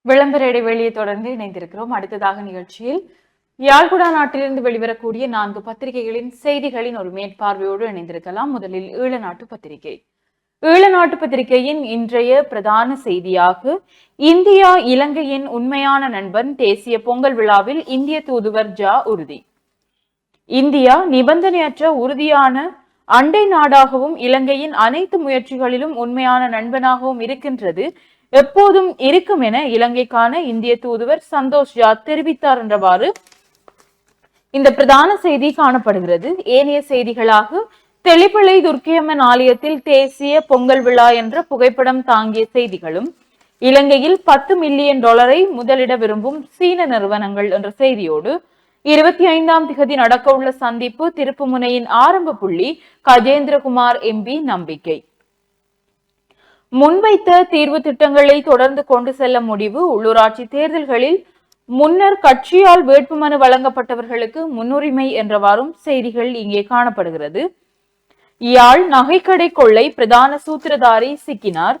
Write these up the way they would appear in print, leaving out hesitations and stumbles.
விளம்பர இடைவெளியை தொடர்ந்து இணைந்திருக்கிறோம். அடுத்ததாக நிகழ்ச்சியில் யாழ்குடா நாட்டிலிருந்து வெளிவரக்கூடிய 4 பத்திரிகைகளின் செய்திகளின் ஒரு மேற்பார்வையோடு இணைந்திருக்கலாம். முதலில் ஈழநாட்டு பத்திரிகை. ஈழநாட்டு பத்திரிகையின் இன்றைய பிரதான செய்தியாக இந்தியா இலங்கையின் உண்மையான நண்பன், தேசிய பொங்கல் விழாவில் இந்திய தூதுவர் ஜா உறுதி. இந்தியா நிபந்தனையற்ற உறுதியான அண்டை நாடாகவும் இலங்கையின் அனைத்து முயற்சிகளிலும் உண்மையான நண்பனாகவும் இருக்கின்றது, எப்போதும் இருக்கும் என இலங்கைக்கான இந்திய தூதுவர் சந்தோஷ் ஜா தெரிவித்தார் என்றவாறு இந்த பிரதான செய்தி காணப்படுகிறது. ஏனைய செய்திகளாக தெளிப்பிள்ளை துர்க்கியம்மன் ஆலயத்தில் தேசிய பொங்கல் விழா என்ற புகைப்படம் தாங்கிய செய்திகளும், இலங்கையில் $10 மில்லியன் முதலிட விரும்பும் சீன நிறுவனங்கள் என்ற செய்தியோடு 25ஆம் திகதி நடக்க உள்ள சந்திப்பு திருப்புமுனையின் ஆரம்ப புள்ளி, கஜேந்திரகுமார் எம்பி நம்பிக்கை. முன்வைத்த தீர்வு திட்டங்களை தொடர்ந்து கொண்டு செல்ல முடிவு, உள்ளூராட்சி தேர்தல்களில் முன்னர் கட்சியால் வேட்புமனு வழங்கப்பட்டவர்களுக்கு முன்னுரிமை என்றவாறும் செய்திகள் இங்கே காணப்படுகிறது. யாழ் நகைக்கடை கொள்ளை பிரதான சூத்திரதாரி சிக்கினார்.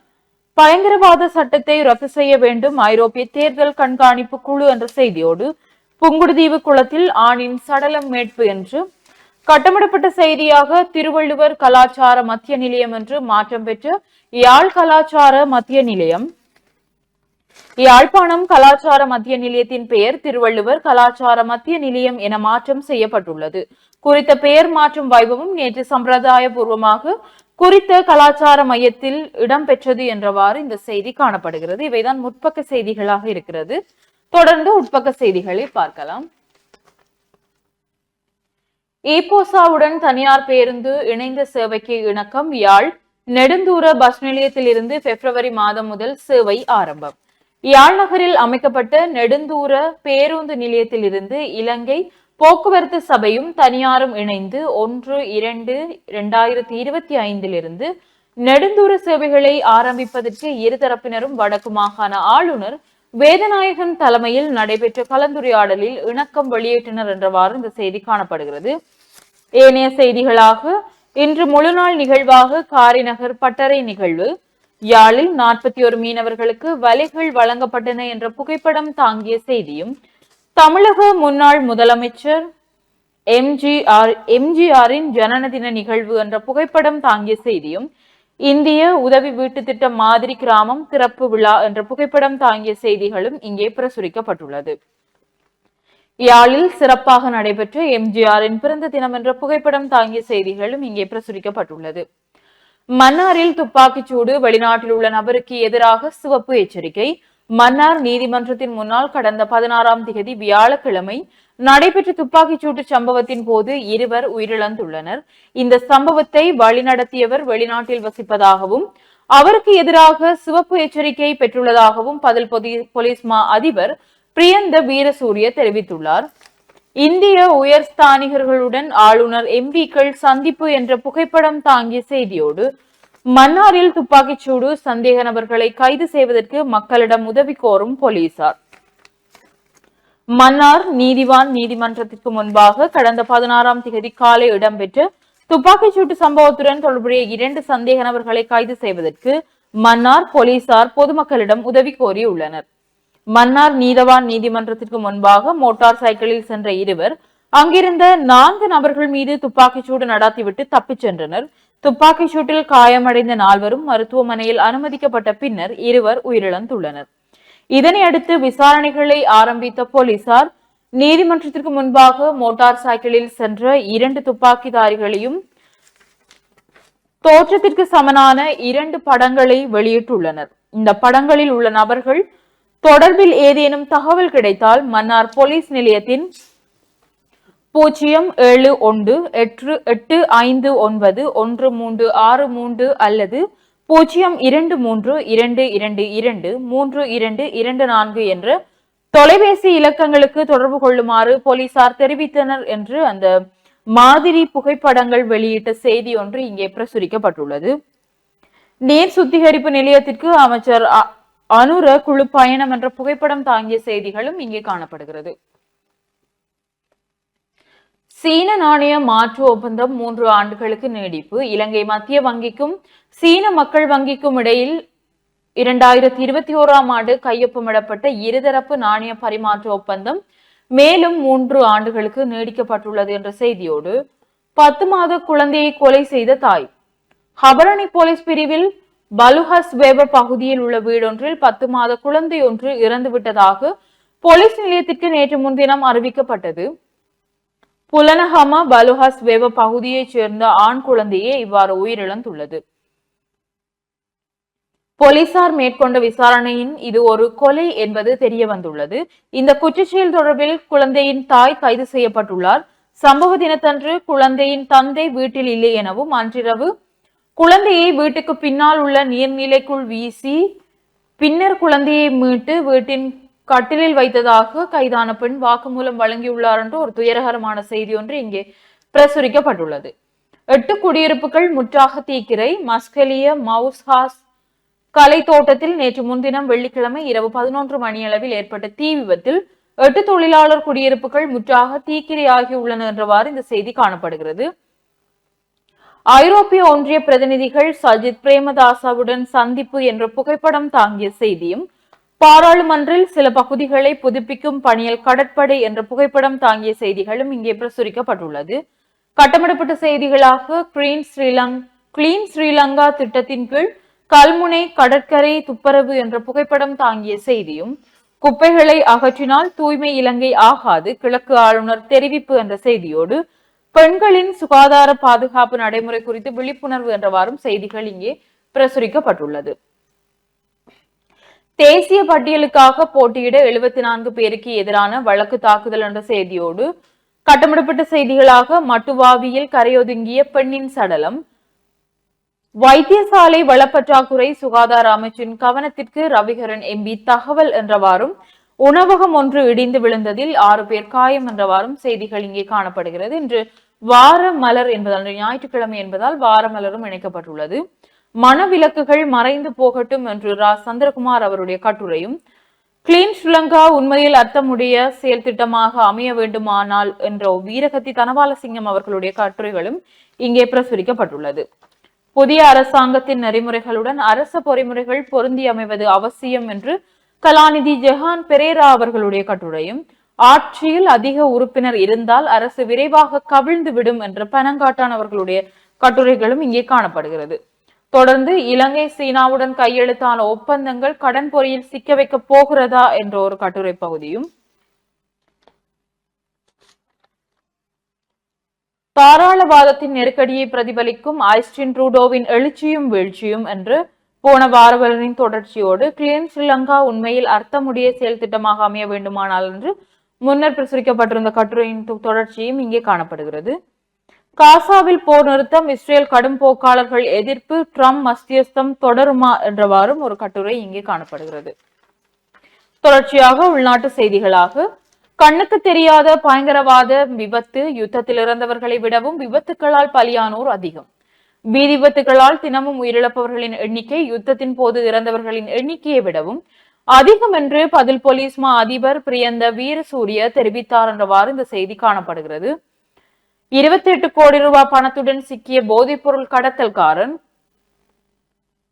பயங்கரவாத சட்டத்தை ரத்து செய்ய வேண்டும் ஐரோப்பிய தேர்தல் கண்காணிப்பு குழு என்ற செய்தியோடு புங்குடுதீவு குளத்தில் ஆணின் சடலம் மீட்பு என்று கட்டமிடப்பட்ட செய்தியாக திருவள்ளுவர் கலாச்சார மத்திய நிலையம் என்று மாற்றம் பெற்ற யாழ் கலாச்சார மத்திய நிலையம். யாழ்ப்பாணம் கலாச்சார மத்திய நிலையத்தின் பெயர் திருவள்ளுவர் கலாச்சார மத்திய நிலையம் என மாற்றம் செய்யப்பட்டுள்ளது. குறித்த பெயர் மாற்றும் வைபவம் நேற்று சம்பிரதாய பூர்வமாக குறித்த கலாச்சார மையத்தில் இடம்பெற்றது என்றவாறு இந்த செய்தி காணப்படுகிறது. இவைதான் முற்பக்க செய்திகளாக இருக்கிறது. தொடர்ந்து உட்பக்க செய்திகளை பார்க்கலாம். ஈப்போசாவுடன் தனியார் பேருந்து இணைந்த சேவைக்கு இணக்கம். யாழ் நெடுந்தூர பஸ் நிலையத்தில் இருந்து பிப்ரவரி மாதம் முதல் சேவை ஆரம்பம். யாழ் நகரில் அமைக்கப்பட்ட நெடுந்தூர பேருந்து நிலையத்தில் இருந்து இலங்கை போக்குவரத்து சபையும் தனியாரும் இணைந்து 1/2/2025 நெடுந்தூர சேவைகளை ஆரம்பிப்பதற்கு இருதரப்பினரும் வடக்கு மாகாண ஆளுநர் வேதநாயகன் தலைமையில் நடைபெற்ற கலந்துரையாடலில் இணக்கம் வெளியேற்றினர் என்றவாறு இந்த செய்தி காணப்படுகிறது. ஏனைய செய்திகளாக இன்று முழுநாள் நிகழ்வாக காரிநகர் பட்டறை நிகழ்வு. யாழில் 41 மீனவர்களுக்கு வலைகள் வழங்கப்பட்டன என்ற புகைப்படம் தாங்கிய செய்தியும், தமிழக முன்னாள் முதலமைச்சர் எம்ஜிஆரின் ஜனன தின நிகழ்வு என்ற புகைப்படம் தாங்கிய செய்தியும், இந்திய உதவி வீட்டு திட்டம் மாதிரி கிராமம் திறப்பு விழா என்ற புகைப்படம் தாங்கிய செய்திகளும் இங்கே பிரசுரிக்கப்பட்டுள்ளது. யாழில் சிறப்பாக நடைபெற்ற எம்ஜிஆரின் பிறந்த தினம் என்ற புகைப்படம் தாங்கிய செய்திகளும் இங்கே பிரசுரிக்கப்பட்டுள்ளது. மன்னாரில் துப்பாக்கிச்சூடு, வெளிநாட்டில் உள்ள நபருக்கு எதிராக சிவப்பு எச்சரிக்கை. மன்னார் நீதிமன்றத்தின் முன்னால் கடந்த 16ஆம் திகதி வியாழக்கிழமை நடைபெற்ற துப்பாக்கிச்சூட்டு சம்பவத்தின் போது 2 உயிரிழந்துள்ளனர். இந்த சம்பவத்தை வழிநடத்தியவர் வெளிநாட்டில் வசிப்பதாகவும் அவருக்கு எதிராக சிவப்பு எச்சரிக்கை பெற்றுள்ளதாகவும் பதில் போலீஸ் மா அதிபர் பிரியந்த வீரசூரிய தெரிவித்துள்ளார். இந்திய உயர்ஸ்தானிகர்களுடன் ஆளுநர் எம்பிக்கள் சந்திப்பு என்ற புகைப்படம் தாங்கிய செய்தியோடு மன்னாரில் துப்பாக்கிச்சூடு, சந்தேக நபர்களை கைது செய்வதற்கு மக்களிடம் உதவி கோரும் போலீசார். மன்னார் நீதிவான் நீதிமன்றத்திற்கு முன்பாக கடந்த 16ஆம் திகதி காலை இடம்பெற்ற துப்பாக்கிச்சூட்டு சம்பவத்துடன் தொடர்புடைய 2 சந்தேக நபர்களை கைது செய்வதற்கு மன்னார் போலீசார் பொதுமக்களிடம் உதவி கோரியுள்ளனர். மன்னார் நீதவான் நீதிமன்றத்திற்கு முன்பாக மோட்டார் சைக்கிளில் சென்ற இருவர் அங்கிருந்த 4 நபர்கள் மீது துப்பாக்கிச்சூடு நடத்திவிட்டு தப்பிச் சென்றனர். துப்பாக்கி சூட்டில் காயமடைந்த 4வரும் மருத்துவமனையில் அனுமதிக்கப்பட்ட பின்னர் 2 உயிரிழந்துள்ளனர். இதனை அடுத்து விசாரணைகளை ஆரம்பித்த போலீசார் நீதிமன்றத்திற்கு முன்பாக மோட்டார் சைக்கிளில் சென்ற 2 துப்பாக்கிதாரிகளையும் தோற்றத்திற்கு சமனான 2 படங்களை வெளியிட்டுள்ளனர். இந்த படங்களில் உள்ள நபர்கள் தொடர்பில் ஏதேனும் தகவல் கிடைத்தால் மன்னார் போலீஸ் நிலையத்தின் 076591363 அல்லது 0232223224 என்ற தொலைபேசி இலக்கங்களுக்கு தொடர்பு கொள்ளுமாறு போலீசார் தெரிவித்தனர் என்று அந்த மாதிரி புகைப்படங்கள் வெளியிட்ட செய்தி ஒன்று இங்கே பிரசுரிக்கப்பட்டுள்ளது. நீர் சுத்திகரிப்பு நிலையத்திற்கு அமைச்சர் அனுர குழு பயணம் என்ற புகைப்படம் தாங்கிய செய்திகளும் இங்கே காணப்படுகிறது. சீன நாணய மாற்று ஒப்பந்தம் 3 ஆண்டுகளுக்கு நீடிப்பு. இலங்கை மத்திய வங்கிக்கும் சீன மக்கள் வங்கிக்கும் இடையில் 2021ஆம் ஆண்டு கையொப்பமிடப்பட்ட இருதரப்பு நாணய பரிமாற்ற ஒப்பந்தம் மேலும் 3 ஆண்டுகளுக்கு நீடிக்கப்பட்டுள்ளது என்ற செய்தியோடு 10 மாத குழந்தையை கொலை செய்த தாய். ஹபரணி போலீஸ் பிரிவில் பலுஹஸ் வேப பகுதியில் உள்ள வீடொன்றில் 10 மாத குழந்தை ஒன்று இறந்துவிட்டதாக போலீஸ் நிலையத்திற்கு நேற்று முன்தினம் அறிவிக்கப்பட்டது. புலனஹம பலுஹஸ் வேப பகுதியைச் சேர்ந்த ஆண் குழந்தையே இவ்வாறு உயிரிழந்துள்ளது. போலீசார் மேற்கொண்ட விசாரணையின் இது ஒரு கொலை என்பது தெரிய வந்துள்ளது. இந்த குற்றச்செயல் தொடர்பில் குழந்தையின் தாய் கைது செய்யப்பட்டுள்ளார். சம்பவ தினத்தன்று குழந்தையின் தந்தை வீட்டில் இல்லை எனவும் அன்றிரவு குழந்தையை வீட்டுக்கு பின்னால் உள்ள நீர்நிலைக்குள் வீசி பின்னர் குழந்தையை மீட்டு வீட்டின் கட்டிலில் வைத்ததாக கைதான பெண் வாக்குமூலம் வழங்கியுள்ளார் என்று ஒரு துயரகரமான செய்தி ஒன்று இங்கே பிரசுரிக்கப்பட்டுள்ளது. 8 குடியிருப்புகள் முற்றாக தீக்கிரை. மஸ்கலிய மவுஸ்ஹாஸ் கலை தோட்டத்தில் நேற்று முன்தினம் வெள்ளிக்கிழமை இரவு 11 மணியளவில் ஏற்பட்ட தீ விபத்தில் 8 தொழிலாளர் குடியிருப்புகள் முற்றாக தீக்கிரையாகியுள்ளன என்றவாறு இந்த செய்தி காணப்படுகிறது. ஐரோப்பிய ஒன்றிய பிரதிநிதிகள் சஜித் பிரேமதாசவுடன் சந்திப்பு என்ற புகைப்படம் தாங்கிய செய்தியும், பாராளுமன்றில் சில பகுதிகளை புதுப்பிக்கும் பணியில் கடற்படை என்ற புகைப்படம் தாங்கிய செய்திகளும் இங்கே பிரசுரிக்கப்பட்டுள்ளது. கட்டமிடப்பட்ட செய்திகளாக கிளீன் ஸ்ரீலங்கா திட்டத்தின் கீழ் கல்முனை கடற்கரை துப்புரவு என்ற புகைப்படம் தாங்கிய செய்தியும், குப்பைகளை அகற்றினால் தூய்மை இலங்கை ஆகாது கிழக்கு ஆளுநர் தெரிவிப்பு என்ற செய்தியோடு பெண்களின் சுகாதார பாதுகாப்பு நடைமுறை குறித்து விழிப்புணர்வு என்றவாறும் செய்திகள் இங்கே பிரசுரிக்கப்பட்டுள்ளது. தேசிய பட்டியலுக்காக போட்டியிட 74 பேருக்கு எதிரான வழக்கு தாக்குதல் என்ற செய்தியோடு கட்டமிடப்பட்ட செய்திகளாக மட்டுவாவியில் கரையொதுங்கிய பெண்ணின் சடலம், வைத்தியசாலை வளப்பற்றாக்குறை சுகாதார அமைச்சின் கவனத்திற்கு ரவிகரன் எம்பி தகவல் என்றவாறும், உணவகம் ஒன்று இடிந்து விழுந்ததில் 6 பேர் காயம் என்றவாறும் செய்திகள் இங்கே காணப்படுகிறது. இன்று வார மலர் என்பதால் ஞாயிற்றுக்கிழமை என்பதால் வார மலரும் இணைக்கப்பட்டுள்ளது. மனவிலக்குகள் மறைந்து போகட்டும் என்று ரா சந்திரகுமார் அவருடைய கட்டுரையும், கிளீன் ஸ்ரீலங்கா உண்மையில் அர்த்தமுடைய செயல் திட்டமாக அமைய வேண்டுமானால் என்ற வீரகத்தி தனபாலசிங்கம் அவர்களுடைய கட்டுரைகளும் இங்கே பிரசுரிக்கப்பட்டுள்ளது. புதிய அரசாங்கத்தின் நெறிமுறைகளுடன் அரச பொறிமுறைகள் பொருந்தி அமைவது அவசியம் என்று கலாநிதி ஜெஹான் பெரேரா அவர்களுடைய கட்டுரையும், ஆட்சியில் அதிக உறுப்பினர் இருந்தால் அரசு விரைவாக கவிழ்ந்து விடும் என்ற பனங்காட்டான் அவர்களுடைய கட்டுரைகளும் இங்கே காணப்படுகிறது. தொடர்ந்து இலங்கை சீனாவுடன் கையெழுத்தான ஒப்பந்தங்கள் கடன் பொறியில் சிக்க வைக்க போகிறதா என்ற ஒரு கட்டுரை பகுதியும், தாராளவாதத்தின் நெருக்கடியை பிரதிபலிக்கும் ஐஸ்டின் ட்ரூடோவின் எழுச்சியும் வீழ்ச்சியும் என்று போன வாரவலின் தொடர்ச்சியோடு கிளீன் ஸ்ரீலங்கா உண்மையில் அர்த்தமுடைய செயல் திட்டமாக அமைய வேண்டுமானால் என்று முன்னர் பிரசுரிக்கப்பட்டிருந்த கட்டுரையின் தொடர்ச்சியும் இங்கே காணப்படுகிறது. காசாவில் போர் நிறுத்தம், இஸ்ரேல் கடும் போக்காளர்கள் எதிர்ப்பு, ட்ரம்ப் மத்தியஸ்தம் தொடருமா என்றவாறும் ஒரு கட்டுரை இங்கே காணப்படுகிறது. தொடர்ச்சியாக உள்நாட்டு செய்திகளாக, கண்ணுக்கு தெரியாத பயங்கரவாத விபத்து, யுத்தத்தில் இறந்தவர்களை விடவும் விபத்துகளால் பலியானோர் அதிகம். வீதி விபத்துகளால் தினமும் உயிரிழப்பவர்களின் எண்ணிக்கை யுத்தத்தின் போது இறந்தவர்களின் எண்ணிக்கையை விடவும் அதிகம் என்று பதில் போலீஸ் மா அதிபர் பிரியந்த வீரசூரிய தெரிவித்தார் என்றவாறு இந்த செய்தி காணப்படுகிறது. 28 கோடி ரூபாய் பணத்துடன் சிக்கிய போதைப்பொருள் கடத்தல்காரன்,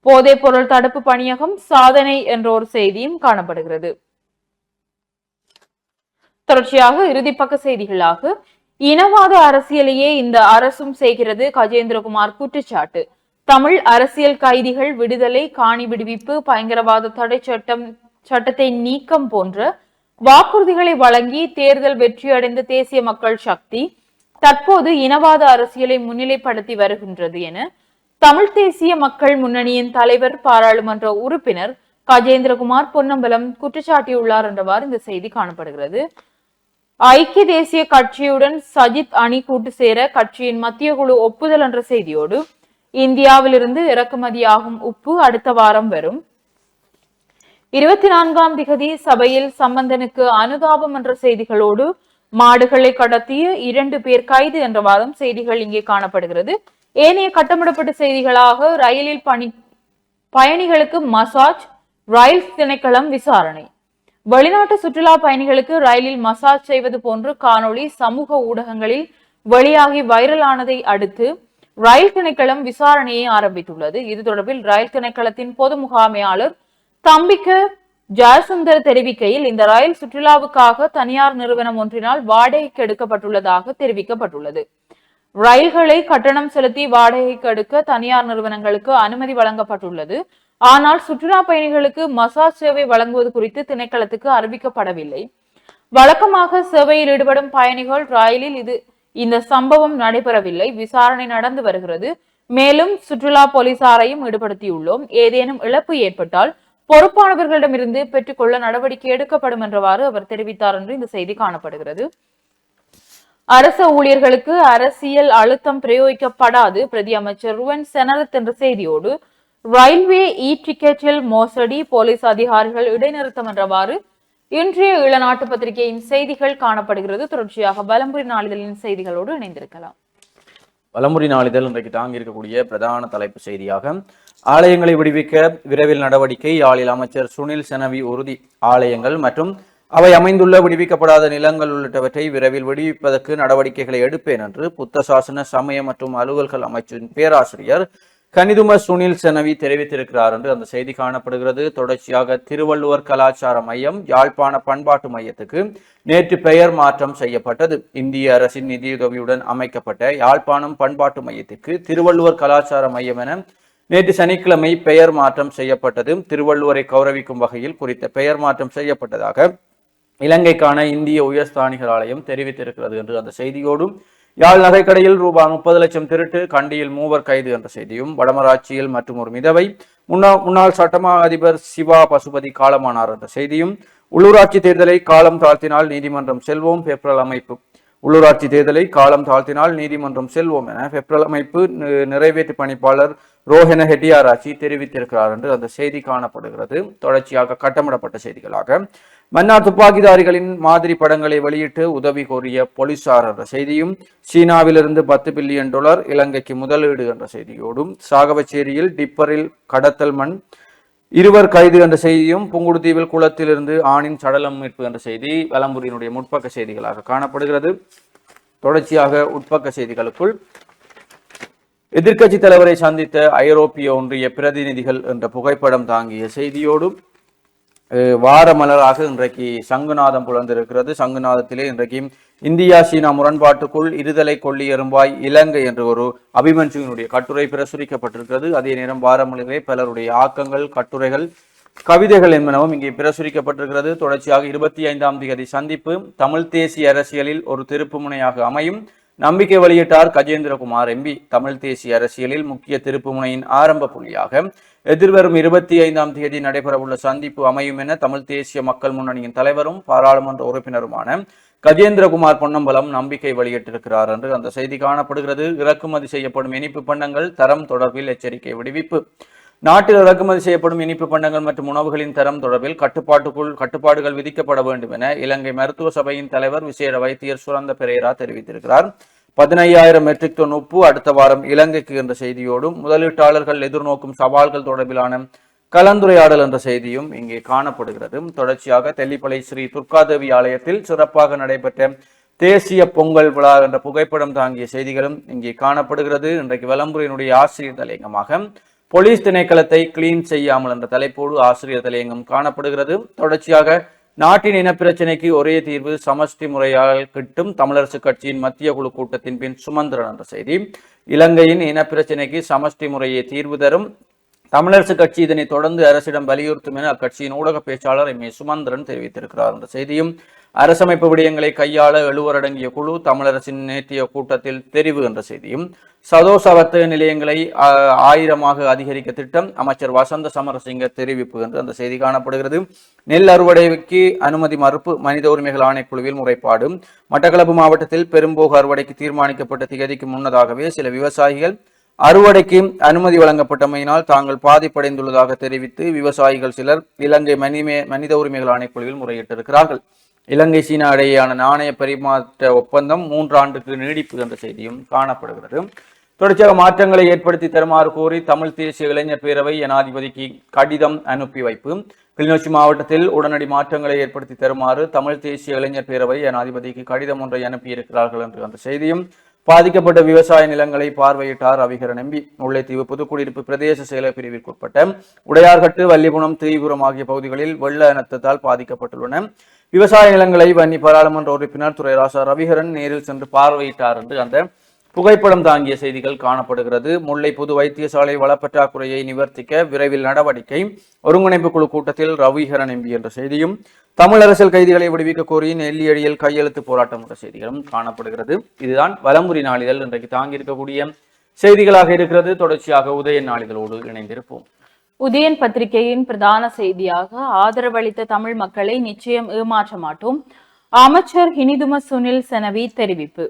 போதைப்பொருள் தடுப்பு பணியகம் சாதனை என்ற ஒரு செய்தியும் காணப்படுகிறது. தொடர்ச்சியாக இறுதிப்பக்க செய்திகளாக, இனவாத அரசியலையே இந்த அரசும் செய்கிறது கஜேந்திரகுமார் குற்றச்சாட்டு. தமிழ் அரசியல் கைதிகள் விடுதலை, காணி விடுவிப்பு, பயங்கரவாத தடை சட்டத்தை நீக்கம் போன்ற வாக்குறுதிகளை வழங்கி தேர்தல் வெற்றியடைந்த தேசிய மக்கள் சக்தி தற்போது இனவாத அரசியலை முன்னிலைப்படுத்தி வருகின்றது என தமிழ் தேசிய மக்கள் முன்னணியின் தலைவர் பாராளுமன்ற உறுப்பினர் கஜேந்திரகுமார் பொன்னம்பலம் குற்றச்சாட்டியுள்ளார் என்றவாறு இந்த செய்தி காணப்படுகிறது. ஐக்கிய தேசிய கட்சியுடன் சஜித் அணி கூட்டு சேர கட்சியின் மத்திய குழு ஒப்புதல் என்ற செய்தியோடு, இந்தியாவிலிருந்து இறக்குமதியாகும் உப்பு அடுத்த வாரம் வரும். 24ஆம் திகதி சபையில் சம்பந்தனுக்கு அனுதாபம் என்ற செய்திகளோடு, மாடுகளை கடத்திய 2 பேர் கைது என்றவாறும் செய்திகள் இங்கே காணப்படுகிறது. ஏனைய கட்டமிடப்பட்ட செய்திகளாக, ரயிலில் பயணிகளுக்கு மசாஜ், ரயில் திணைக்களம் விசாரணை. வெளிநாட்டு சுற்றுலா பயணிகளுக்கு ரயிலில் மசாஜ் செய்வது போன்று காணொளி சமூக ஊடகங்களில் வெளியாகி வைரலானதை அடுத்து ரயில் திணைக்களம் விசாரணையை ஆரம்பித்துள்ளது. இது தொடர்பில் ரயில் திணைக்களத்தின் பொது முகாமையாளர் தம்பிக்க ஜெயசுந்தர் தெரிவிக்கையில், இந்த ரயில் சுற்றுலாவுக்காக தனியார் நிறுவனம் ஒன்றினால் வாடகைக்கு எடுக்கப்பட்டுள்ளதாக தெரிவிக்கப்பட்டுள்ளது. ரயில்களை கட்டணம் செலுத்தி வாடகைக்கு எடுக்க தனியார் நிறுவனங்களுக்கு அனுமதி வழங்கப்பட்டுள்ளது. ஆனால் சுற்றுலா பயணிகளுக்கு மசாஜ் சேவை வழங்குவது குறித்து திணைக்களத்துக்கு அறிவிக்கப்படவில்லை. வழக்கமாக சேவையில் ஈடுபடும் பயணிகள் ரயிலில் இந்த சம்பவம் நடைபெறவில்லை. விசாரணை நடந்து வருகிறது. மேலும் சுற்றுலா போலீசாரையும் ஈடுபடுத்தியுள்ளோம். ஏதேனும் இழப்பு ஏற்பட்டால் பொறுப்பானவர்களிடமிருந்து பெற்றுக்கொள்ள நடவடிக்கை எடுக்கப்படும் என்றவாறு அவர் தெரிவித்தார் என்று இந்த செய்தி காணப்படுகிறது. அரசு ஊழியர்களுக்கு அரசியல் அழுத்தம் பிரயோகிக்கப்படாது. பிரதி அமைச்சர் ருவன் செனரத் என்ற செய்தியோடு, ரயில்வே இ டிக்கெட்டில் மோசடி, போலீஸ் அதிகாரிகள் இடைநிறுத்தம் என்றவாறு இன்றைய ஈழநாட்டு பத்திரிகையின் செய்திகள் காணப்படுகிறது. தொடர்ச்சியாக வலம்புரி நாளிதழின் செய்திகளோடு இணைந்திருக்கலாம். வலம்புரி நாளிதழ் இன்றைக்கு தாங்கி இருக்கக்கூடிய பிரதான தலைப்பு செய்தியாக, ஆலயங்களை விடுவிக்க விரைவில் நடவடிக்கை, யாழில் அமைச்சர் சுனில் செனவி உறுதி. ஆலயங்கள் மற்றும் அவை அமைந்துள்ள விடுவிக்கப்படாத நிலங்கள் உள்ளிட்டவற்றை விரைவில் விடுவிப்பதற்கு நடவடிக்கைகளை எடுப்பேன் என்று புத்த சாசன சமய மற்றும் அலுவல்கள் அமைச்சின் பேராசிரியர் கனிதும சுனில் செனவி தெரிவித்திருக்கிறார் என்று அந்த செய்தி காணப்படுகிறது. தொடர்ச்சியாக திருவள்ளுவர் கலாச்சார மையம் யாழ்ப்பாண பண்பாட்டு மையத்துக்கு நேற்று பெயர் மாற்றம் செய்யப்பட்டது. இந்திய அரசின் நிதியுதவியுடன் அமைக்கப்பட்ட யாழ்ப்பாணம் பண்பாட்டு மையத்திற்கு திருவள்ளுவர் கலாச்சார மையம் என நேற்று சனிக்கிழமை பெயர் மாற்றம் செய்யப்பட்டது. திருவள்ளுவரை கௌரவிக்கும் வகையில் குறித்த பெயர் மாற்றம் செய்யப்பட்டதாக இலங்கைக்கான இந்திய உயர்ஸ்தானிகர் ஆலயம் தெரிவித்திருக்கிறது என்று அந்த செய்தியோடும், யாழ் நகைக்கடையில் ரூபாய் 30 லட்சம் திருட்டு, கண்டியில் 3 கைது என்ற செய்தியும், வடமராட்சியில் மற்றும் ஒரு மிதவை, முன்னாள் சட்டமா அதிபர் சிவா பசுபதி காலமானார் என்ற செய்தியும், உள்ளூராட்சி தேர்தலை காலம் தாழ்த்தினால் நீதிமன்றம் செல்வோம் பெப்ரல் அமைப்பு. உள்ளூராட்சி தேர்தலை காலம் தாழ்த்தினால் நீதிமன்றம் செல்வோம் என பெப்ரல் அமைப்பு நிறைவேற்று பணிப்பாளர் ரோஹன ஹெட்டியாராச்சி தெரிவித்திருக்கிறார் என்று அந்த செய்தி காணப்படுகிறது. தொடர்ச்சியாக கட்டமிடப்பட்ட செய்திகளாக, மன்னார் துப்பாக்கிதாரிகளின் மாதிரி படங்களை வெளியிட்டு உதவி கோரிய போலீசார் என்ற செய்தியும், சீனாவிலிருந்து $10 பில்லியன் இலங்கைக்கு முதலீடு என்ற செய்தியோடும், சாகவச்சேரியில் டிப்பரில் கடத்தல் மண் 2 கைது என்ற செய்தியும், புங்குடுதீவில் குளத்திலிருந்து ஆணின் சடலம் மீட்பு என்ற செய்தி வலம்புரியினுடைய முற்பக்க செய்திகளாக காணப்படுகிறது. தொடர்ச்சியாக உட்பக்க செய்திகளுக்குள், எதிர்க்கட்சி தலைவரை சந்தித்த ஐரோப்பிய ஒன்றிய பிரதிநிதிகள் என்ற புகைப்படம் தாங்கிய செய்தியோடு வார மலராக இன்றைக்கு சங்குநாதம் புலர்ந்திருக்கிறது. சங்குநாதத்திலே இன்றைக்கு இந்தியா சீனா முரண்பாட்டுக்குள் இருதலை கொள்ளி எறும்பாய் இலங்கை என்ற ஒரு அபிமன்யுவினுடைய கட்டுரை பிரசுரிக்கப்பட்டிருக்கிறது. அதே நேரம் வாரமலரிலே பலருடைய ஆக்கங்கள், கட்டுரைகள், கவிதைகள் என்பனவும் இங்கே பிரசுரிக்கப்பட்டிருக்கிறது. தொடர்ச்சியாக 25ஆம் தேதி சந்திப்பு தமிழ் தேசிய அரசியலில் ஒரு திருப்பு முனையாக அமையும், நம்பிக்கை வெளியிட்டார் கஜேந்திரகுமார் எம்பி. தமிழ் தேசிய அரசியலில் முக்கிய திருப்பு முனையின் ஆரம்ப புள்ளியாக எதிர்வரும் 25ஆம் தேதி நடைபெறவுள்ள சந்திப்பு அமையும் என தமிழ் தேசிய மக்கள் முன்னணியின் தலைவரும் பாராளுமன்ற உறுப்பினருமான கஜேந்திரகுமார் பொன்னம்பலம் நம்பிக்கை வெளியிட்டிருக்கிறார் என்று அந்த செய்தி காணப்படுகிறது. இறக்குமதி செய்யப்படும் இனிப்பு பண்டங்கள் தரம் தொடர்பில் எச்சரிக்கை விடுவிப்பு. நாட்டில் இறக்குமதி செய்யப்படும் இனிப்பு பண்டங்கள் மற்றும் உணவுகளின் தரம் தொடர்பில் கட்டுப்பாடுகள் விதிக்கப்பட வேண்டும் என இலங்கை மருத்துவ சபையின் தலைவர் விசேட வைத்தியர் சுரந்த பெரேரா தெரிவித்திருக்கிறார். 15,000 மெட்ரிக் டன் உப்பு அடுத்த வாரம் இலங்கைக்கு என்ற செய்தியோடும், முதலீட்டாளர்கள் எதிர்நோக்கும் சவால்கள் தொடர்பிலான கலந்துரையாடல் என்ற செய்தியும் இங்கே காணப்படுகிறது. தொடர்ச்சியாக தெல்லிப்பளை ஸ்ரீ துர்காதேவி ஆலயத்தில் சிறப்பாக நடைபெற்ற தேசிய பொங்கல் விழா என்ற புகைப்படம் தாங்கிய செய்திகளும் இங்கே காணப்படுகிறது. இன்றைக்கு வலம்புரியினுடைய ஆசிரியர் தலையங்கமாக போலீஸ் திணைக்களத்தை கிளீன் செய்யாமல் என்ற தலைப்போடு ஆசிரியர் தலையங்கம் காணப்படுகிறது. தொடர்ச்சியாக நாட்டின் இனப்பிரச்சினைக்கு ஒரே தீர்வு சமஷ்டி முறையால் கிட்டும், தமிழரசு கட்சியின் மத்திய குழு கூட்டத்தின் பின் சுமந்திரன் என்ற செய்தி. இலங்கையின் இனப்பிரச்சினைக்கு சமஷ்டி முறையே தீர்வு தரும், தமிழரசு கட்சி இதனை தொடர்ந்து அரசிடம் வலியுறுத்தும் என அக்கட்சியின் ஊடக பேச்சாளர் எம் ஏ சுமந்திரன் தெரிவித்திருக்கிறார் என்ற செய்தியும், அரசமைப்பு விடயங்களை கையாள 7 அடங்கிய குழு தமிழரசின் நேற்றைய கூட்டத்தில் தெரிவு என்ற செய்தியும், சதோச வர்த்தக நிலையங்களை 1000 அதிகரிக்க திட்டம், அமைச்சர் வசந்த சமரசிங்க தெரிவிப்பு என்று அந்த செய்தி காணப்படுகிறது. நெல் அறுவடைக்கு அனுமதி மறுப்பு, மனித உரிமைகள் ஆணைக்குழுவில் முறைப்பாடு. மட்டக்களப்பு மாவட்டத்தில் பெரும்போக அறுவடைக்கு தீர்மானிக்கப்பட்ட திகதிக்கு முன்னதாகவே சில விவசாயிகள் அறுவடைக்கு அனுமதி வழங்கப்பட்டமையினால் தாங்கள் பாதிப்படைந்துள்ளதாக தெரிவித்து விவசாயிகள் சிலர் இலங்கை மனித உரிமைகள் ஆணைக்குழுவில் முறையிட்டிருக்கிறார்கள். இலங்கை சீனா இடையேயான நாணய பரிமாற்ற ஒப்பந்தம் 3 ஆண்டுக்கு நீடிப்பு என்ற செய்தியும் காணப்படுகிறது. தொடர்ச்சியாக மாற்றங்களை ஏற்படுத்தி தருமாறு கோரி தமிழ் தேசிய இளைஞர் பேரவை ஜனாதிபதிக்கு கடிதம் அனுப்பி வைப்பு. கிளிநொச்சி மாவட்டத்தில் உடனடி மாற்றங்களை ஏற்படுத்தி தருமாறு தமிழ் தேசிய இளைஞர் பேரவை ஜனாதிபதிக்கு கடிதம் ஒன்றை அனுப்பியிருக்கிறார்கள் என்று அந்த செய்தியும், பாதிக்கப்பட்ட விவசாய நிலங்களை பார்வையிட்டார் ரவிகரன் எம்பி. முல்லைத்தீவு புதுக்குடியிருப்பு பிரதேச செயலர் பிரிவிற்குட்பட்ட உடையார்கட்டு, வல்லிபுரம், திரிபுரம் ஆகிய பகுதிகளில் வெள்ள அனர்த்தத்தால் பாதிக்கப்பட்டுள்ளன. விவசாய நிலங்களை வன்னி பாராளுமன்ற உறுப்பினர் துரைராசா ரவிகரன் நேரில் சென்று பார்வையிட்டார் என்று அந்த புகைப்படம் தாங்கிய செய்திகள் காணப்படுகிறது. முல்லை பொது வைத்தியசாலை வளப்பற்றாக்குறையை நிவர்த்திக்க விரைவில் நடவடிக்கை, ஒருங்கிணைப்பு குழு கூட்டத்தில் ரவிகரன் எம்பி என்ற செய்தியும், தமிழ் அரசியல் கைதிகளை விடுவிக்க கோரி நெல்லியடியில் கையெழுத்து போராட்டம் என்ற செய்திகளும் காணப்படுகிறது. இதுதான் வலம்புரி நாளிதழ் இன்றைக்கு தாங்கியிருக்கக்கூடிய செய்திகளாக இருக்கிறது. தொடர்ச்சியாக உதயன் நாளிதழோடு இணைந்திருப்போம். உதயன் பத்திரிகையின் பிரதான செய்தியாக ஆதரவளித்த தமிழ் மக்களை நிச்சயம் ஏமாற்ற மாட்டோம், அமைச்சர் ஹினிதும சுனில் செனவி தெரிவிப்பு.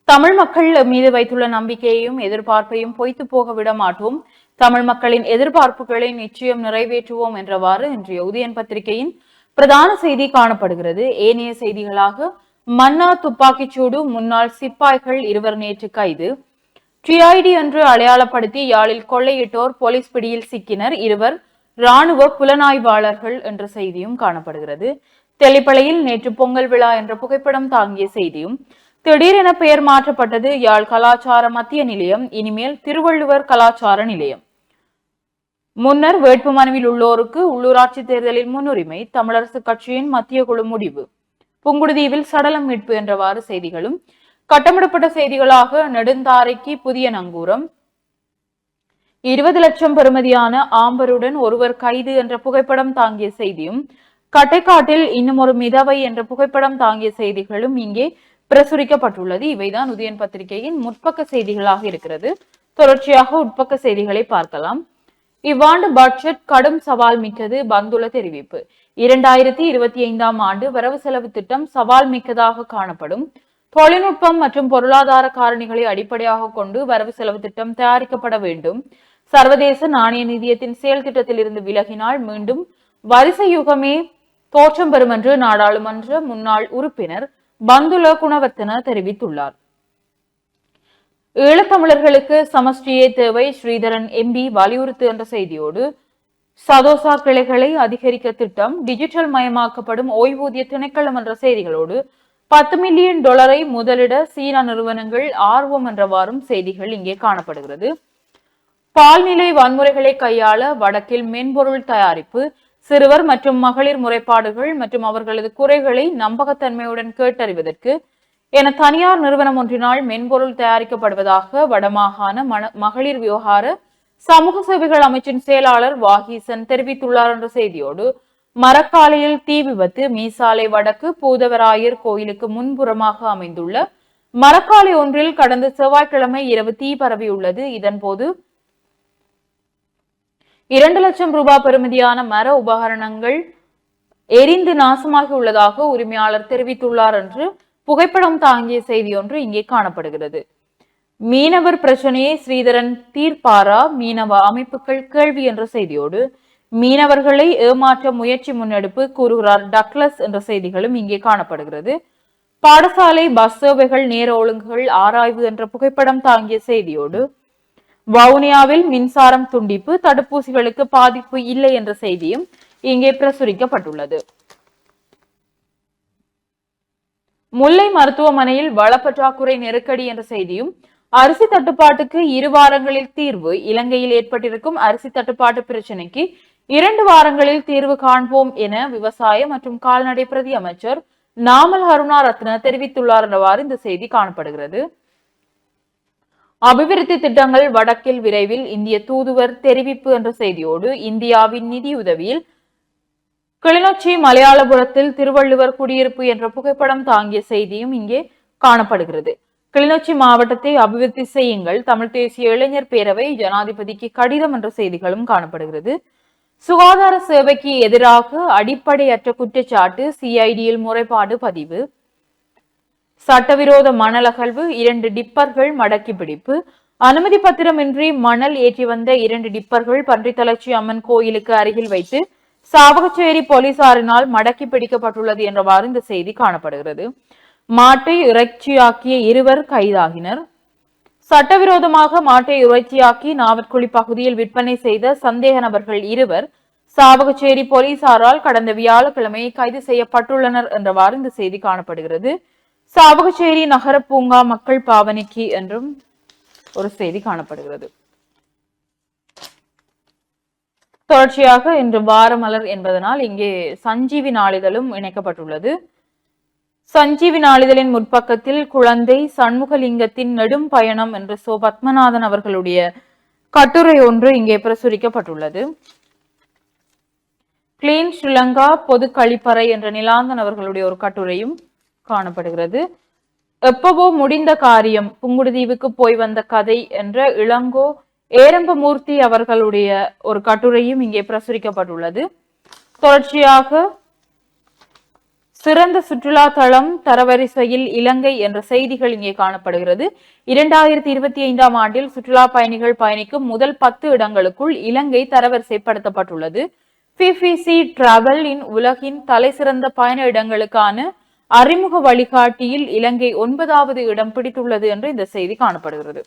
தமிழ் மக்கள் மீது வைத்துள்ள நம்பிக்கையையும் எதிர்பார்ப்பையும் பொய்த்து போக விட மாட்டோம், தமிழ் மக்களின் எதிர்பார்ப்புகளை நிச்சயம் நிறைவேற்றுவோம் என்றவாறு இன்றைய உதயன் பத்திரிகையின் பிரதான செய்தி காணப்படுகிறது. ஏனைய செய்திகளாக மன்னா துப்பாக்கிச்சூடு, முன்னாள் சிப்பாய்கள் 2 நேற்று கைது, டிஐடி என்று அடையாளப்படுத்தி யாழில் கொள்ளையிட்டோர் போலீஸ் பிடியில் சிக்கினர், 2 இராணுவ புலனாய்வாளர்கள் என்ற செய்தியும் காணப்படுகிறது. தெல்லிப்பளையில் நேற்று பொங்கல் விழா என்ற புகைப்படம் தாங்கிய செய்தியும், திடீரென பெயர் மாற்றப்பட்டது யாழ் கலாச்சார மத்திய நிலையம், இனிமேல் திருவள்ளுவர் கலாச்சார நிலையம். முன்னர் வேட்புமனுவில் உள்ளோருக்கு உள்ளூராட்சி தேர்தலில் முன்னுரிமை, தமிழரசு கட்சியின் மத்திய குழு முடிவு. புங்குடுதீவில் சடலம் மீட்பு என்றவாறு செய்திகளும் கட்டமிடப்பட்ட செய்திகளாக நெடுந்தாரைக்கு புதிய நங்கூரம், 20 லட்சம் பெறுமதியான ஆம்பருடன் ஒருவர் கைது என்ற புகைப்படம் தாங்கிய செய்தியும், கட்டைக்காட்டில் இன்னும் ஒரு மிதவை என்ற புகைப்படம் தாங்கிய செய்திகளும் இங்கே பிரசுரிக்கப்பட்டுள்ளது. இவைதான் உதயன் பத்திரிகையின் முற்பக்க செய்திகளாக இருக்கிறது. தொடர்ச்சியாக உட்பக்க செய்திகளை பார்க்கலாம். இவ்வாண்டு பட்ஜெட் கடும் சவால் மிக்கது, பந்துல தெரிவிப்பு. 2025ஆம் ஆண்டு வரவு செலவு திட்டம் சவால் மிக்கதாக காணப்படும். தொழில்நுட்பம் மற்றும் பொருளாதார காரணிகளை அடிப்படையாக கொண்டு வரவு செலவு திட்டம் தயாரிக்கப்பட வேண்டும். சர்வதேச நாணய நிதியத்தின் செயல் திட்டத்தில் இருந்து விலகினால் மீண்டும் வரிசை யுகமே தோற்றம் பெறும் என்று நாடாளுமன்ற முன்னாள் உறுப்பினர் பந்துல குணவர்த்தன தெரிவித்துள்ளார். ஈழத்தமிழர்களுக்கு சமஷ்டியே தேவை, ஸ்ரீதரன் எம்பி வலியுறுத்து என்ற செய்தியோடு, சதோசா கிளைகளை அதிகரிக்க திட்டம், டிஜிட்டல் மயமாக்கப்படும் ஓய்வூதிய திணைக்களம் என்ற செய்திகளோடு, $10 மில்லியன் முதலிட சீன நிறுவனங்கள் ஆர்வம் என்றவாறும் செய்திகள் இங்கே காணப்படுகிறது. பால்நிலை வன்முறைகளை கையாள வடக்கில் மென்பொருள் தயாரிப்பு, சிறுவர் மற்றும் மகளிர் முறைப்பாடுகள் மற்றும் அவர்களது குறைகளை நம்பகத்தன்மையுடன் கேட்டறிவதற்கு என தனியார் நிறுவனம் ஒன்றினால் மென்பொருள் தயாரிக்கப்படுவதாக வடமாகாண மகளிர் விவகார சமூக சேவைகள் அமைச்சின் செயலாளர் வாகீசன் தெரிவித்துள்ளார் என்ற செய்தியோடு, மரக்காலையில் தீ விபத்து, மீசாலை வடக்கு பூதவராயர் கோயிலுக்கு முன்புறமாக அமைந்துள்ள மரக்காலை ஒன்றில் கடந்த செவ்வாய்க்கிழமை இரவு தீ பரவியுள்ளது. இதன்போது 2 லட்சம் ரூபாய் பெறுமதியான மர உபகரணங்கள் எரிந்து நாசமாகி உள்ளதாக உரிமையாளர் தெரிவித்துள்ளார் என்று புகைப்படம் தாங்கிய செய்தி ஒன்று இங்கே காணப்படுகிறது. மீனவர் பிரச்சனையை ஸ்ரீதரன் தீர்ப்பாரா, மீனவ அமைப்புகள் கேள்வி என்ற செய்தியோடு, மீனவர்களை ஏமாற்ற முயற்சி முன்னெடுப்பு கூறுகிறார் டக்ளஸ் என்ற செய்திகளும் இங்கே காணப்படுகிறது. பாடசாலை பஸ் சேவைகள் நேர ஒழுங்குகள் ஆராய்வு என்ற புகைப்படம் தாங்கிய செய்தியோடு, வவுனியாவில் மின்சாரம் துண்டிப்பு, தடுப்பூசிகளுக்கு பாதிப்பு இல்லை என்ற செய்தியும் இங்கே பிரசுரிக்கப்பட்டுள்ளது. முல்லை மருத்துவமனையில் வளப்பற்றாக்குறை நெருக்கடி என்ற செய்தியும், அரிசி தட்டுப்பாட்டுக்கு 2 வாரங்களில் தீர்வு, இலங்கையில் ஏற்பட்டிருக்கும் அரிசி தட்டுப்பாட்டு பிரச்சினைக்கு 2 வாரங்களில் தீர்வு காண்போம் என விவசாய மற்றும் கால்நடை பிரதி அமைச்சர் நாமல் கருணாரத்ன தெரிவித்துள்ளார் என்றவாறு இந்த செய்தி காணப்படுகிறது. அபிவிருத்தி திட்டங்கள் வடக்கில் விரைவில், இந்திய தூதுவர் தெரிவிப்பு என்ற செய்தியோடு, இந்தியாவின் நிதியுதவியில் கிளிநொச்சி மலையாளபுரத்தில் திருவள்ளுவர் குடியிருப்பு என்ற புகைப்படம் தாங்கிய செய்தியும் இங்கே காணப்படுகிறது. கிளிநொச்சி மாவட்டத்தை அபிவிருத்தி செய்யுங்கள், தமிழ் தேசிய இளைஞர் பேரவை ஜனாதிபதிக்கு கடிதம் என்ற செய்திகளும் காணப்படுகிறது. சுகாதார சேவைக்கு எதிராக அடிப்படையற்ற குற்றச்சாட்டு, சிஐடியில் முறைப்பாடு பதிவு. சட்டவிரோத மணல் அகழ்வு, 2 டிப்பர்கள் மடக்கி பிடிப்பு. அனுமதி பத்திரமின்றி மணல் ஏற்றி வந்த 2 டிப்பர்கள் பன்றித்தளர்ச்சி அம்மன் கோயிலுக்கு அருகில் வைத்து சாவகச்சேரி போலீசாரினால் மடக்கி பிடிக்கப்பட்டுள்ளது என்றவாறு இந்த செய்தி காணப்படுகிறது. மாட்டை இறைச்சியாக்கிய 2 கைதாகினர். சட்டவிரோதமாக மாட்டை இறைச்சியாக்கி நாவற்குழி பகுதியில் விற்பனை செய்த சந்தேக நபர்கள் 2 சாவகச்சேரி போலீசாரால் கடந்த வியாழக்கிழமை கைது செய்யப்பட்டுள்ளனர் என்றவாறு இந்த செய்தி காணப்படுகிறது. சாவகச்சேரி நகர பூங்கா மக்கள் பாவனைக்கு என்றும் ஒரு செய்தி காணப்படுகிறது. தொடர்ச்சியாக இன்று வாரமலர் என்பதனால் இங்கே சஞ்சீவி நாளிதழும் இணைக்கப்பட்டுள்ளது. சஞ்சீவி நாளிதழின் முற்பக்கத்தில் குழந்தை சண்முகலிங்கத்தின் நெடும் பயணம் என்ற சோ பத்மநாதன் அவர்களுடைய கட்டுரை ஒன்று இங்கே பிரசுரிக்கப்பட்டுள்ளது. கிளீன் ஸ்ரீலங்கா பொது கழிப்பறை என்ற நிலாந்தன் அவர்களுடைய ஒரு கட்டுரையும் காணப்படுகிறது. எப்பவோ முடிந்த காரியம் புங்குடுதீவுக்கு போய் வந்த கதை என்ற இளங்கோ ஏரம்பமூர்த்தி அவர்களுடைய ஒரு கட்டுரையும் இங்கே பிரசுரிக்கப்பட்டுள்ளது. தொடர்ச்சியாக சிறந்த சுற்றுலா தளம் தரவரிசையில் இலங்கை என்ற செய்திகள் இங்கே காணப்படுகிறது. 2025ஆம் ஆண்டில் சுற்றுலா பயணிகள் பயணிக்கும் முதல் 10 இடங்களுக்குள் இலங்கை தரவரிசைப்படுத்தப்பட்டுள்ளது. பிபிசி டிராவலின் உலகின் தலை சிறந்த பயண இடங்களுக்கான அறிமுக வழிகாட்டியில் இலங்கை 9வது இடம் பிடித்துள்ளது என்று இந்த செய்தி காணப்படுகிறது.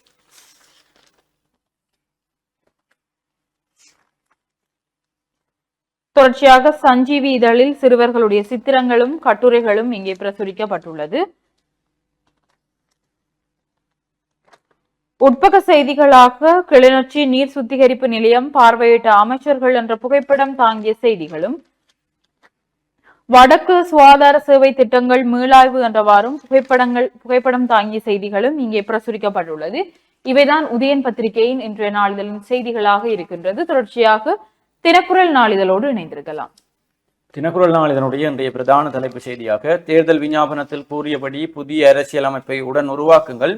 தொடர்ச்சியாக சஞ்சீவி இதழில் சிறுவர்களுடைய சித்திரங்களும் கட்டுரைகளும் இங்கே பிரசுரிக்கப்பட்டுள்ளது. உட்பக்க செய்திகளாக கிளிநொச்சி நீர் சுத்திகரிப்பு நிலையம் பார்வையிட்ட அமைச்சர்கள் என்ற புகைப்படம் தாங்கிய செய்திகளும், வடக்கு சுகாதார சேவை திட்டங்கள் மீளாய்வு என்றவாறும் புகைப்படம் தாங்கிய செய்திகளும் இங்கே பிரசுரிக்கப்பட்டுள்ளது. இவைதான் உதயன் பத்திரிகையின் இன்றைய நாளிதழின் செய்திகளாக இருக்கின்றது. தொடர்ச்சியாக தினக்குரல் நாளிதழோடு இணைந்திருக்கலாம். தினக்குரல் நாளிதழுடைய இன்றைய பிரதான தலைப்பு செய்தியாக தேர்தல் விஞ்ஞாபனத்தில் கூறியபடி புதிய அரசியல் அமைப்பை உடன் உருவாக்குங்கள்,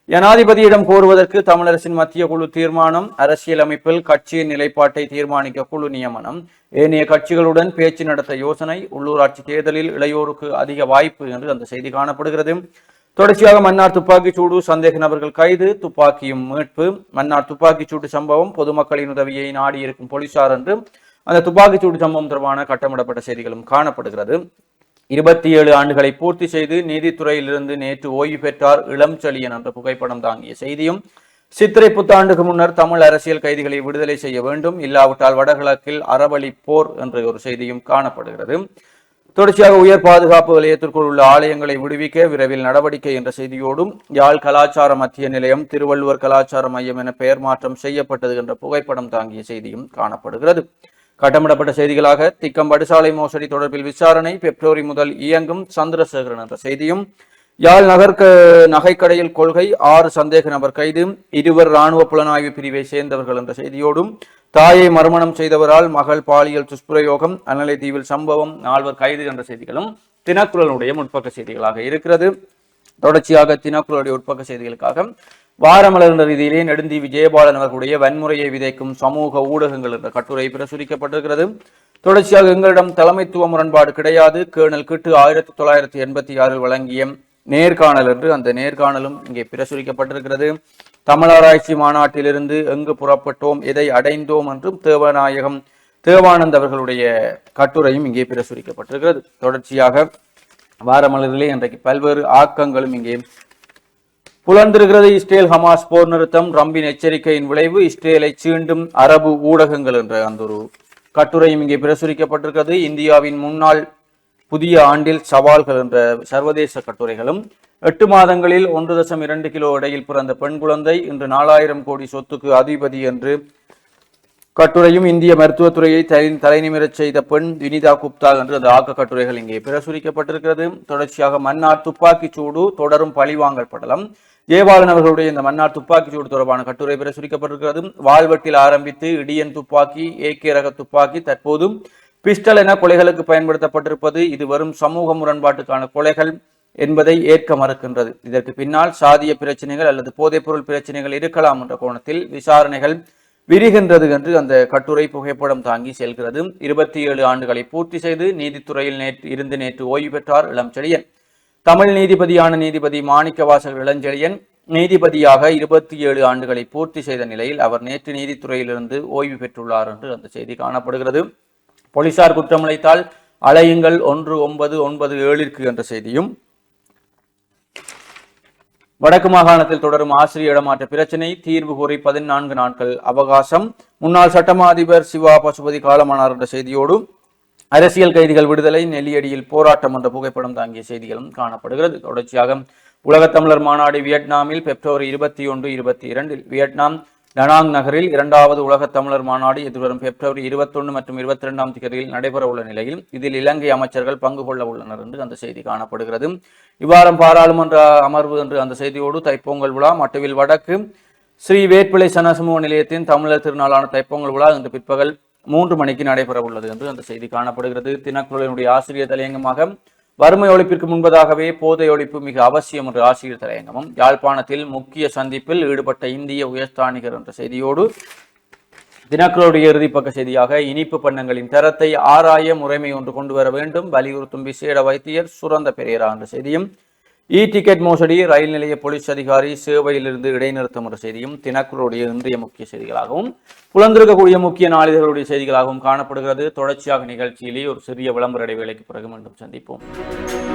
ஜனாதிபதியிடம் கோருவதற்கு தமிழரசின் மத்திய குழு தீர்மானம், அரசியல் அமைப்பில் கட்சியின் நிலைப்பாட்டை தீர்மானிக்க குழு நியமனம், ஏனைய கட்சிகளுடன் பேச்சு நடத்த யோசனை, உள்ளூராட்சி தேர்தலில் இளையோருக்கு அதிக வாய்ப்பு என்று அந்த செய்தி காணப்படுகிறது. தொடர்ச்சியாக மன்னார் துப்பாக்கிச் சூடு, சந்தேக நபர்கள் கைது, துப்பாக்கியும் மீட்பு. மன்னார் துப்பாக்கிச் சூடு சம்பவம் பொதுமக்களின் உதவியை நாடியிருக்கும் போலீசார் என்று அந்த துப்பாக்கிச் சூடு சம்பவம் தொடர்பான கட்டமிடப்பட்ட செய்திகளும் காணப்படுகிறது. 27 ஆண்டுகளை பூர்த்தி செய்து நீதித்துறையிலிருந்து நேற்று ஓய்வு பெற்றார் இளம் செழியன் என்ற புகைப்படம் தாங்கிய செய்தியும், சித்திரை புத்தாண்டுக்கு முன்னர் தமிழ் அரசியல் கைதிகளை விடுதலை செய்ய வேண்டும், இல்லாவிட்டால் வடகிழக்கில் அறவழி போர் என்ற ஒரு செய்தியும் காணப்படுகிறது. தொடர்ச்சியாக உயர் பாதுகாப்பு வலயத்திற்குள் உள்ள ஆலயங்களை விடுவிக்க விரைவில் நடவடிக்கை என்ற செய்தியோடும், யாழ் கலாச்சார மத்திய நிலையம் திருவள்ளுவர் கலாச்சார மையம் என பெயர் மாற்றம் செய்யப்பட்டது என்ற புகைப்படம் தாங்கிய செய்தியும் காணப்படுகிறது. கட்டமிடப்பட்ட செய்திகளாக திக்கம் படுசாலை மோசடி தொடர்பில் விசாரணை, பிப்ரவரி முதல் இயங்கும் சந்திரசேகரன் என்ற செய்தியும், யாழ் நகைக்கடையில் கொள்கை, 6 சந்தேக நபர் கைது, 2 இராணுவ புலனாய்வு பிரிவை சேர்ந்தவர்கள் என்ற செய்தியோடும், தாயை மறுமணம் செய்தவரால் மகள் பாலியல் துஷ்பிரயோகம், அனலை தீவில் சம்பவம், 4 கைது என்ற செய்திகளும் தினக்குரலுடைய முற்பக்க செய்திகளாக இருக்கிறது. தொடர்ச்சியாக தினக்குரலுடைய உட்பக்க செய்திகளுக்காக வாரமலர் என்ற ரீதியிலே நெடுந்தீவு ஜெயபாலன் அவர்களுடைய வன்முறையை விதைக்கும் சமூக ஊடகங்கள் என்ற கட்டுரை பிரசுரிக்கப்பட்டிருக்கிறது. தொடர்ச்சியாக எங்களிடம் தலைமைத்துவ முரண்பாடு கிடையாது, கேர்னல் கிட்டு 1986 வழங்கிய நேர்காணல் என்று அந்த நேர்காணலும் இங்கே பிரசுரிக்கப்பட்டிருக்கிறது. தமிழாராய்ச்சி மாநாட்டிலிருந்து எங்கு புறப்பட்டோம், எதை அடைந்தோம் என்றும் தேவானந்த் அவர்களுடைய கட்டுரையும் இங்கே பிரசுரிக்கப்பட்டிருக்கிறது. தொடர்ச்சியாக வாரமலரிலே இன்றைக்கு பல்வேறு ஆக்கங்களும் இங்கே புலர்ந்திருக்கிறது. இஸ்ரேல் ஹமாஸ் போர் நிறுத்தம், ட்ரம்பின் எச்சரிக்கையின் விளைவு, இஸ்ரேலை சீண்டும் அரபு ஊடகங்கள் என்ற அந்த ஒரு கட்டுரையும் இங்கே பிரசுரிக்கப்பட்டிருக்கிறது. இந்தியாவின் முன்னாள் புதிய ஆண்டில் சவால்கள் என்ற சர்வதேச கட்டுரைகளும், 8 மாதங்களில் 1.2 கிலோ எடையில் பிறந்த பெண் குழந்தை இன்று 4000 கோடி சொத்துக்கு அதிபதி என்று கட்டுரையும், இந்திய மருத்துவத்துறையை தலைநிமிரச் செய்த பெண் வினிதா குப்தா என்று அந்த ஆக்க கட்டுரைகள் இங்கே பிரசுரிக்கப்பட்டிருக்கிறது. தொடர்ச்சியாக மன்னார் துப்பாக்கிச் சூடு தொடரும் பழிவாங்கல் படலம், ஜெயபாலன் அவர்களுடைய இந்த மன்னார் துப்பாக்கிச் சூடு தொடர்பான கட்டுரை பிரசுரிக்கப்பட்டிருக்கிறது. வாழ்வெட்டில் ஆரம்பித்து இடியன் துப்பாக்கி, ஏகே ரக துப்பாக்கி, தற்போது பிஸ்டல் என கொலைகளுக்கு பயன்படுத்தப்பட்டிருப்பது இது வெறும் சமூக முரண்பாட்டுக்கான கொலைகள் என்பதை ஏற்க மறுக்கின்றது. இதற்கு பின்னால் சாதிய பிரச்சனைகள் அல்லது போதைப்பொருள் பிரச்சனைகள் இருக்கலாம் என்ற கோணத்தில் விசாரணைகள் விரிகின்றது என்று அந்த கட்டுரை புகைப்படம் தாங்கி செல்கிறது. 27 ஆண்டுகளை பூர்த்தி செய்து நீதித்துறையில் நேற்று ஓய்வு பெற்றார் இளம் செழியன். தமிழ் நீதிபதியான நீதிபதி மாணிக்கவாசகர் இளஞ்செழியன் நீதிபதியாக 27 ஆண்டுகளை பூர்த்தி செய்த நிலையில் அவர் நேற்று நீதித்துறையிலிருந்து ஓய்வு பெற்றுள்ளார் என்று அந்த செய்தி காணப்படுகிறது. போலீசார் குற்றமளித்தால் அலையுங்கள் 1997 என்ற செய்தியும், வடக்கு மாகாணத்தில் தொடரும் ஆசிரியர் இடமாற்ற பிரச்சினை தீர்வு கோரி 14 நாட்கள் அவகாசம், முன்னாள் சட்டமா அதிபர் சிவா பசுபதி காலமானார் என்ற செய்தியோடு, அரசியல் கைதிகள் விடுதலை, நெல்லியடியில் போராட்டம் என்ற புகைப்படம் தாங்கிய செய்திகளும் காணப்படுகிறது. தொடர்ச்சியாக உலகத் தமிழர் மாநாடு வியட்நாமில் பிப்ரவரி 21, 22 வியட்நாம் டனாங் நகரில் 2வது உலகத் தமிழர் மாநாடு எதிர்வரும் பிப்ரவரி 21 மற்றும் 22ஆம் தேதியில் நடைபெற உள்ள நிலையில் இதில் இலங்கை அமைச்சர்கள் பங்கு கொள்ள உள்ளனர் என்று அந்த செய்தி காணப்படுகிறது. இவ்வாரம் பாராளுமன்ற அமர்வு என்று அந்த செய்தியோடு தைப்பொங்கல் விழா மட்டுவில் வடக்கு ஸ்ரீ வேட்பிள்ளை சனசமூக நிலையத்தின் தமிழர் திருநாளான தைப்பொங்கல் விழா இன்று பிற்பகல் 3 மணிக்கு நடைபெற உள்ளது என்று அந்த செய்தி காணப்படுகிறது. தினக்குரலினுடைய ஆசிரியர் தலையங்கமாக வறுமை ஒழிப்பிற்கு முன்பதாகவே போதை ஒழிப்பு மிக அவசியம் என்ற ஆசிரியர் தலையங்கமும், யாழ்ப்பாணத்தில் முக்கிய சந்திப்பில் ஈடுபட்ட இந்திய உயர்ஸ்தானிகர் என்ற செய்தியோடு தினக்குரலுடைய இறுதிப்பக்க செய்தியாக இனிப்பு பண்ணங்களின் தரத்தை ஆராய முறைமை ஒன்று கொண்டு வர வேண்டும், வலியுறுத்தும் விசேட வைத்தியர் சுரந்த பெரேரா என்ற செய்தியும், டிக்கெட் மோசடி, ரயில் நிலைய போலீஸ் அதிகாரி சேவையிலிருந்து இடைநிறுத்தம் என்ற செய்தியும் தினக்குரலுடைய இன்றைய முக்கிய செய்திகளாகவும் புலந்திருக்கக்கூடிய முக்கிய நாளிதழ்களுடைய செய்திகளாகவும் காணப்படுகிறது. தொடர்ச்சியாக நிகழ்ச்சியிலே ஒரு சிறிய விளம்பர இடைவேளைக்கு பிறகு மீண்டும் சந்திப்போம்.